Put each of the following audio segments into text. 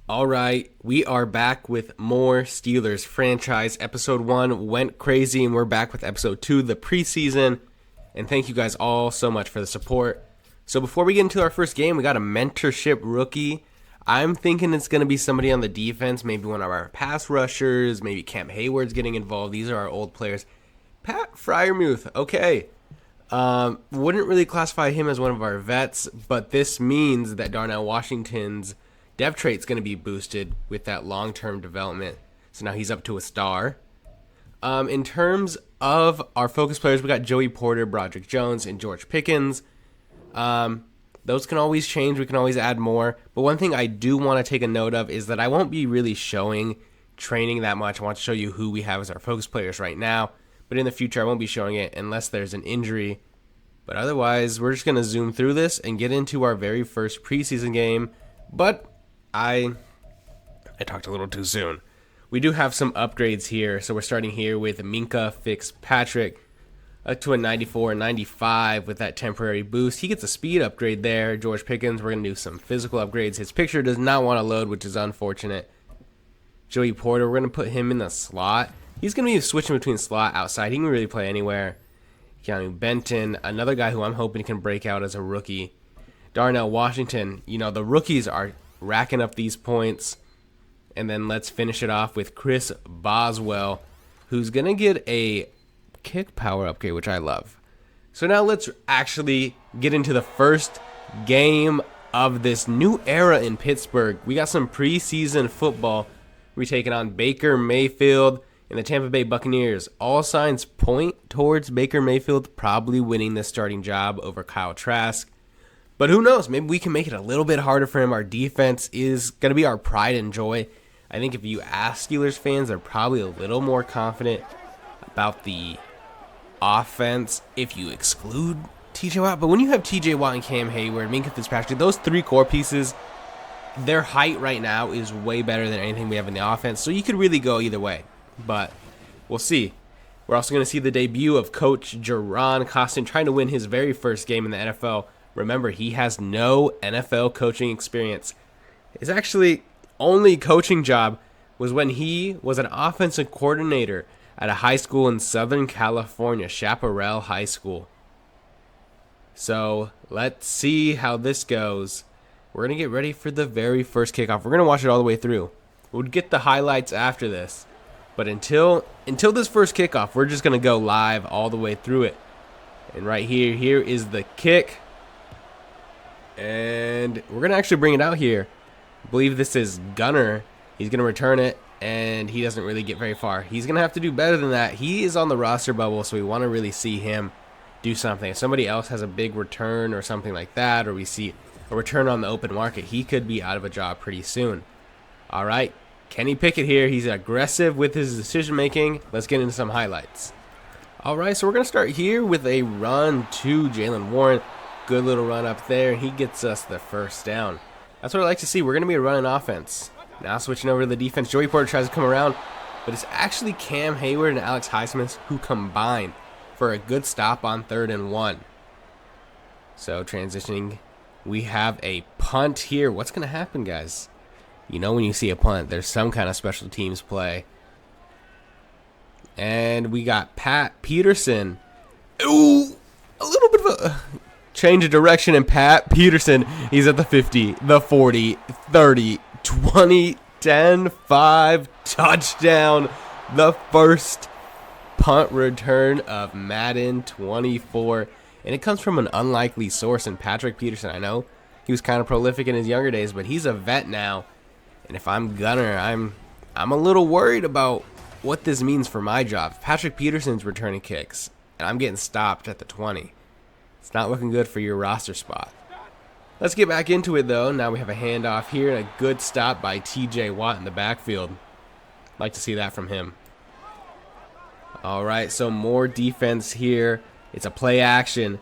All right, we are back with more Steelers franchise. Episode 1 went crazy, and we're back with episode 2, the preseason. And thank you guys all so much for the support. So before we get into our first game, we got a mentorship rookie. I'm thinking it's going to be somebody on the defense, maybe one of our pass rushers, maybe Cam Hayward's getting involved. These are our old players. Pat Freiermuth, okay. Wouldn't really classify him as one of our vets, but this means that Darnell Washington's depth trait's going to be boosted with that long-term development. So now he's up to a star. In terms of our focus players, we got Joey Porter, Broderick Jones, and George Pickens. Those can always change. We can always add more. But one thing I do want to take a note of is that I won't be really showing training that much. I want to show you who we have as our focus players right now. But in the future, I won't be showing it unless there's an injury. But otherwise, we're just going to zoom through this and get into our very first preseason game. But I talked a little too soon. We do have some upgrades here. So we're starting here with Minka Fitzpatrick up to a 94 and 95 with that temporary boost. He gets a speed upgrade there. George Pickens, we're going to do some physical upgrades. His picture does not want to load, which is unfortunate. Joey Porter, we're going to put him in the slot. He's going to be switching between slot, outside. He can really play anywhere. Keanu Benton, another guy who I'm hoping can break out as a rookie. Darnell Washington, the rookies are racking up these points. And then let's finish it off with Chris Boswell, who's going to get a kick power upgrade, which I love. So now let's actually get into the first game of this new era in Pittsburgh. We got some preseason football. We're taking on Baker Mayfield and the Tampa Bay Buccaneers. All signs point towards Baker Mayfield probably winning the starting job over Kyle Trask. But who knows? Maybe we can make it a little bit harder for him. Our defense is going to be our pride and joy. I think if you ask Steelers fans, they're probably a little more confident about the offense if you exclude TJ Watt. But when you have TJ Watt and Cam Hayward, Minka Fitzpatrick, those three core pieces, their height right now is way better than anything we have in the offense. So you could really go either way. But we'll see. We're also going to see the debut of Coach Jerron Costin trying to win his very first game in the NFL. Remember, he has no NFL coaching experience. His actually only coaching job was when he was an offensive coordinator at a high school in Southern California, Chaparral High School. So let's see how this goes. We're going to get ready for the very first kickoff. We're going to watch it all the way through. We'll get the highlights after this. But until this first kickoff, we're just going to go live all the way through it. And right here is the kick. And we're going to actually bring it out here. I believe this is Gunner. He's going to return it, and he doesn't really get very far. He's going to have to do better than that. He is on the roster bubble, so we want to really see him do something. If somebody else has a big return or something like that, or we see a return on the open market, he could be out of a job pretty soon. All right. Kenny Pickett here. He's aggressive with his decision-making. Let's get into some highlights. All right, so we're going to start here with a run to Jaylen Warren. Good little run up there, and he gets us the first down. That's what I like to see. We're going to be a running offense. Now switching over to the defense. Joey Porter tries to come around, but it's actually Cam Hayward and Alex Highsmith who combine for a good stop on 3rd and 1. So transitioning, we have a punt here. What's going to happen, guys? When you see a punt, there's some kind of special teams play. And we got Pat Peterson. Ooh, a little bit of a change of direction, and Pat Peterson, he's at the 50, the 40, 30, 20, 10, 5, touchdown. The first punt return of Madden 24. And it comes from an unlikely source in Patrick Peterson. I know he was kind of prolific in his younger days, but he's a vet now. And if I'm Gunner, I'm a little worried about what this means for my job. If Patrick Peterson's returning kicks, and I'm getting stopped at the 20. It's not looking good for your roster spot. Let's get back into it, though. Now we have a handoff here and a good stop by TJ Watt in the backfield. Like to see that from him. All right, so more defense here. It's a play action,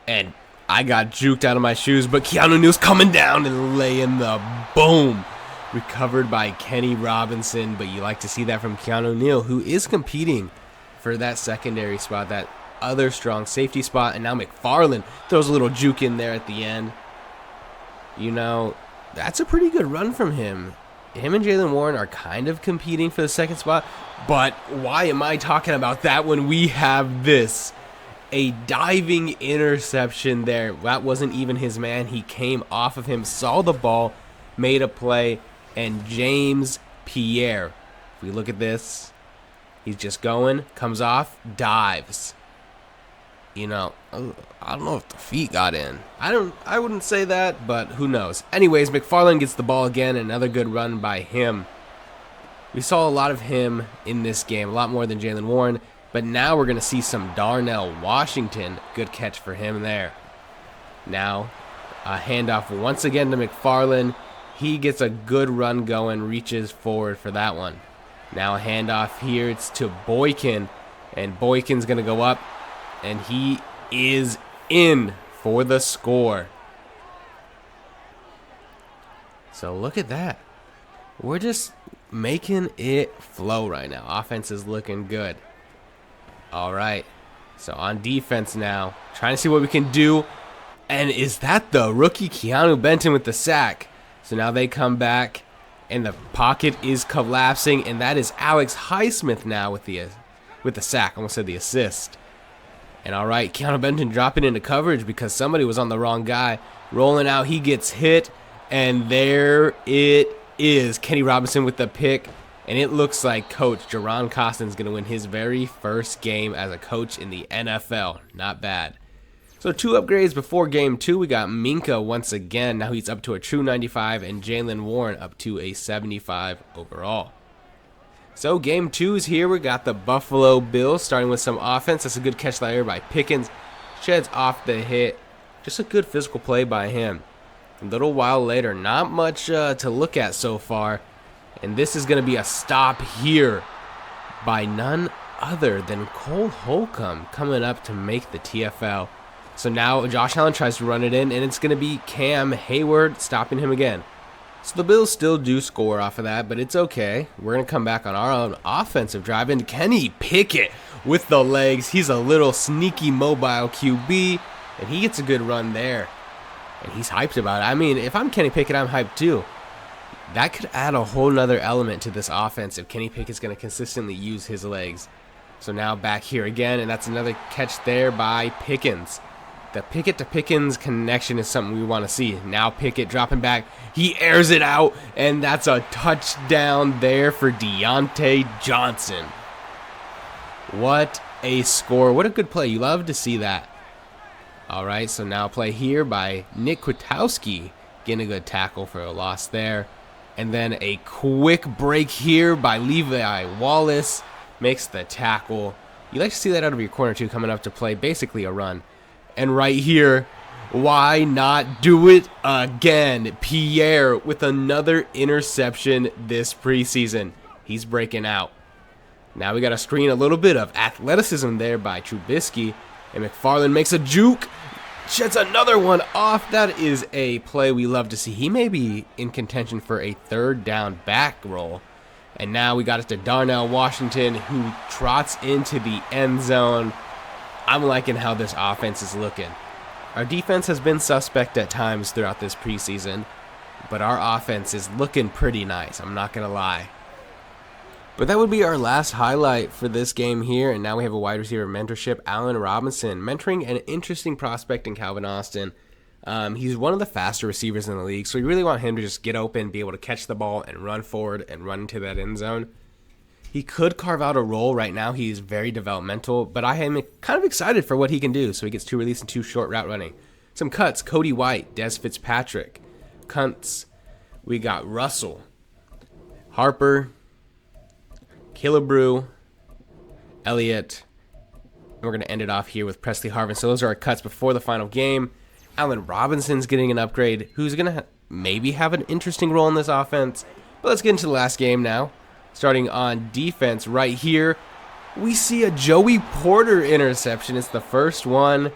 and I got juked out of my shoes, but Keanu Neal's coming down and laying the boom. Recovered by Kenny Robinson, but you like to see that from Keanu Neal, who is competing for that secondary spot, that other strong safety spot. And now McFarland throws a little juke in there at the end. That's a pretty good run from him. him and Jaylen Warren are kind of competing for the second spot, but why am I talking about that when we have this? A diving interception there. That wasn't even his man. He came off of him, saw the ball, made a play, and James Pierre, if we look at this, he's just going, comes off, dives. You know, I don't know if the feet got in. I wouldn't say that, but who knows. Anyways, McFarland gets the ball again. Another good run by him. We saw a lot of him in this game, a lot more than Jaylen Warren. But now we're going to see some Darnell Washington. Good catch for him there. Now, a handoff once again to McFarland. He gets a good run going, reaches forward for that one. Now a handoff here. It's to Boykin. And Boykin's going to go up. And he is in for the score. So look at that. We're just making it flow right now. Offense is looking good. All right, so on defense now, trying to see what we can do. And is that the rookie Keanu Benton with the sack? So now they come back, and the pocket is collapsing, and that is Alex Highsmith now with the sack. I almost said the assist. And all right, Keanu Benton dropping into coverage because somebody was on the wrong guy. Rolling out, he gets hit, and there it is. Kenny Robinson with the pick. And it looks like Coach Jerron Costin's going to win his very first game as a coach in the NFL. Not bad. So 2 upgrades before game 2. We got Minka once again. Now he's up to a true 95, and Jaylen Warren up to a 75 overall. So game 2 is here. We got the Buffalo Bills starting with some offense. That's a good catch there by Pickens. Sheds off the hit. Just a good physical play by him. A little while later, not much to look at so far. And this is going to be a stop here by none other than Cole Holcomb coming up to make the TFL. So now Josh Allen tries to run it in, and it's going to be Cam Hayward stopping him again. So the Bills still do score off of that, but it's okay. We're going to come back on our own offensive drive. And Kenny Pickett with the legs. He's a little sneaky mobile QB, and he gets a good run there. And he's hyped about it. I mean, if I'm Kenny Pickett, I'm hyped too. That could add a whole nother element to this offense if Kenny Pickett's going to consistently use his legs. So now back here again, and that's another catch there by Pickens. The Pickett to Pickens connection is something we want to see. Now Pickett dropping back. He airs it out, and that's a touchdown there for Deontay Johnson. What a score. What a good play. You love to see that. All right, so now play here by Nick Kwiatkowski. Getting a good tackle for a loss there. And then a quick break here by Levi Wallace. Makes the tackle. You like to see that out of your corner too, coming up to play basically a run. And right here, why not do it again? Pierre with another interception this preseason. He's breaking out. Now we got to screen a little bit of athleticism there by Trubisky. And McFarland makes a juke. Sheds another one off. That is a play we love to see. He may be in contention for a 3rd down back roll. And now we got it to Darnell Washington, who trots into the end zone. I'm liking how this offense is looking. Our defense has been suspect at times throughout this preseason, but our offense is looking pretty nice. I'm not going to lie. But that would be our last highlight for this game here. And now we have a wide receiver mentorship, Allen Robinson, mentoring an interesting prospect in Calvin Austin. He's one of the faster receivers in the league, so we really want him to just get open, be able to catch the ball and run forward and run into that end zone. He could carve out a role right now. He's very developmental, but I am kind of excited for what he can do. So he gets 2 release and 2 short route running. Some cuts, Cody White, Des Fitzpatrick. Cunts, we got Russell, Harper, Killebrew, Elliott, and we're going to end it off here with Presley Harvin. So those are our cuts before the final game. Allen Robinson's getting an upgrade, who's going to maybe have an interesting role in this offense. But let's get into the last game now. Starting on defense right here, we see a Joey Porter interception. It's the first one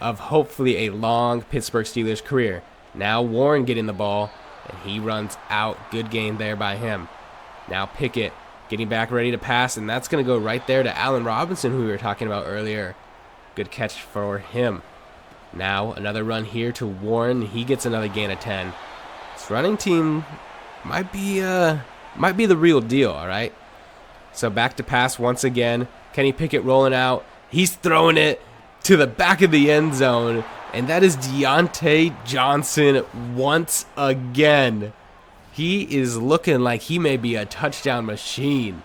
of hopefully a long Pittsburgh Steelers career. Now Warren getting the ball, and he runs out. Good game there by him. Now Pickett getting back ready to pass, and that's going to go right there to Allen Robinson, who we were talking about earlier. Good catch for him. Now another run here to Warren. He gets another gain of 10. This running team might be the real deal, all right? So back to pass once again. Kenny Pickett rolling out. He's throwing it to the back of the end zone, and that is Deontay Johnson once again. He is looking like he may be a touchdown machine.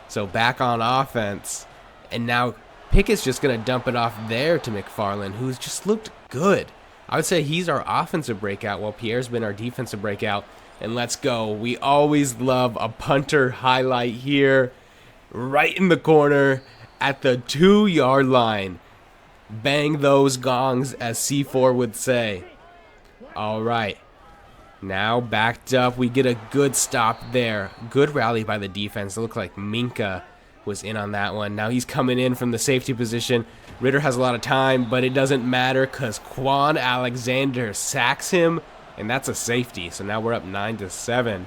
So back on offense, and now Pickett's just going to dump it off there to McFarland, who's just looked good. I would say he's our offensive breakout, while Pierre's been our defensive breakout. And let's go. We always love a punter highlight here. Right in the corner at the 2-yard line. Bang those gongs, as C4 would say. All right. Now backed up. We get a good stop there. Good rally by the defense. It looked like Minka was in on that one. Now he's coming in from the safety position. Ritter has a lot of time, but it doesn't matter because Quan Alexander sacks him, and that's a safety. So now we're up 9-7.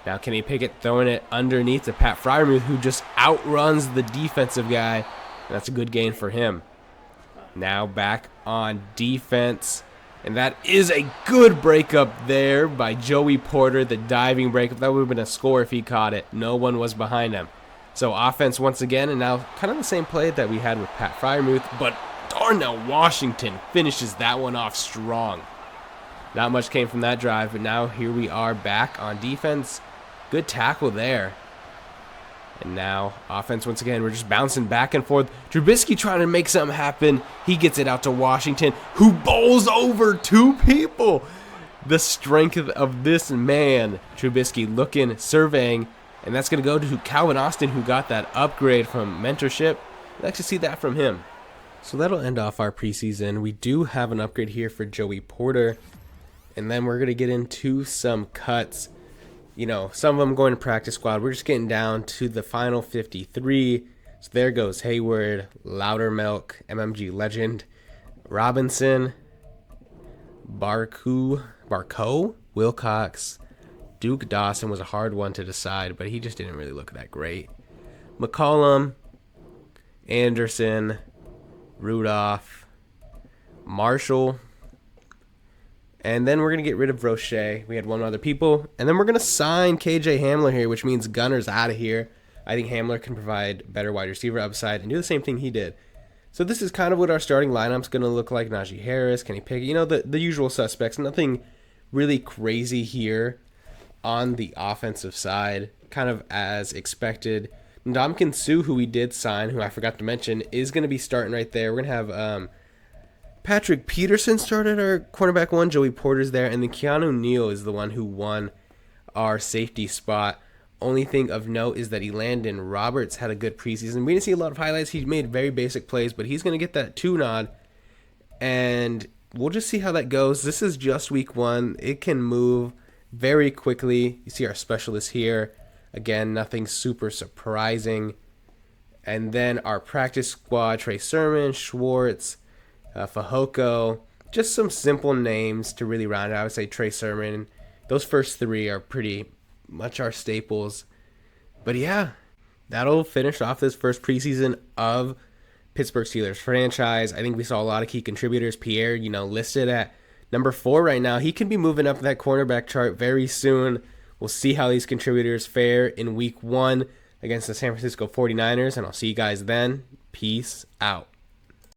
Now Kenny Pickett throwing it underneath to Pat Freiermuth, who just outruns the defensive guy, and that's a good gain for him. Now back on defense, and that is a good breakup there by Joey Porter, the diving breakup. That would have been a score if he caught it. No one was behind him. So offense once again, and now kind of the same play that we had with Pat Freiermuth, but Darnell Washington finishes that one off strong. Not much came from that drive, but now here we are back on defense. Good tackle there. And now offense once again, we're just bouncing back and forth. Trubisky trying to make something happen. He gets it out to Washington, who bowls over 2 people. The strength of this man. Trubisky looking, surveying, and that's going to go to Calvin Austin, who got that upgrade from mentorship. We'll actually see that from him. So that'll end off our preseason. We do have an upgrade here for Joey Porter. And then we're going to get into some cuts. You know, some of them going to practice squad. We're just getting down to the final 53. So there goes Hayward, Loudermilk, MMG Legend, Robinson, Barco, Wilcox. Duke Dawson was a hard one to decide, but he just didn't really look that great. McCollum, Anderson, Rudolph, Marshall. And then we're going to get rid of Roche. We had one other people. And then we're going to sign KJ Hamler here, which means Gunner's out of here. I think Hamler can provide better wide receiver upside and do the same thing he did. So this is kind of what our starting lineup's going to look like. Najee Harris, Kenny Pickett, you know, the usual suspects. Nothing really crazy here on the offensive side, kind of as expected. Ndamukong Suh, who we did sign, who I forgot to mention, is going to be starting right there. We're going to have Patrick Peterson started our cornerback 1. Joey Porter's there. And then Keanu Neal is the one who won our safety spot. Only thing of note is that Elandon Roberts had a good preseason. We didn't see a lot of highlights. He made very basic plays, but he's going to get that 2 nod. And we'll just see how that goes. This is just week 1. It can move very quickly. You see our specialists here. Again, nothing super surprising. And then our practice squad, Trey Sermon, Schwartz, Fahoko, just some simple names to really round it out. I would say Trey Sermon. Those first 3 are pretty much our staples. But yeah, that'll finish off this first preseason of Pittsburgh Steelers franchise. I think we saw a lot of key contributors. Pierre, listed at number 4 right now. He can be moving up that cornerback chart very soon. We'll see how these contributors fare in week 1 against the San Francisco 49ers, and I'll see you guys then. Peace out.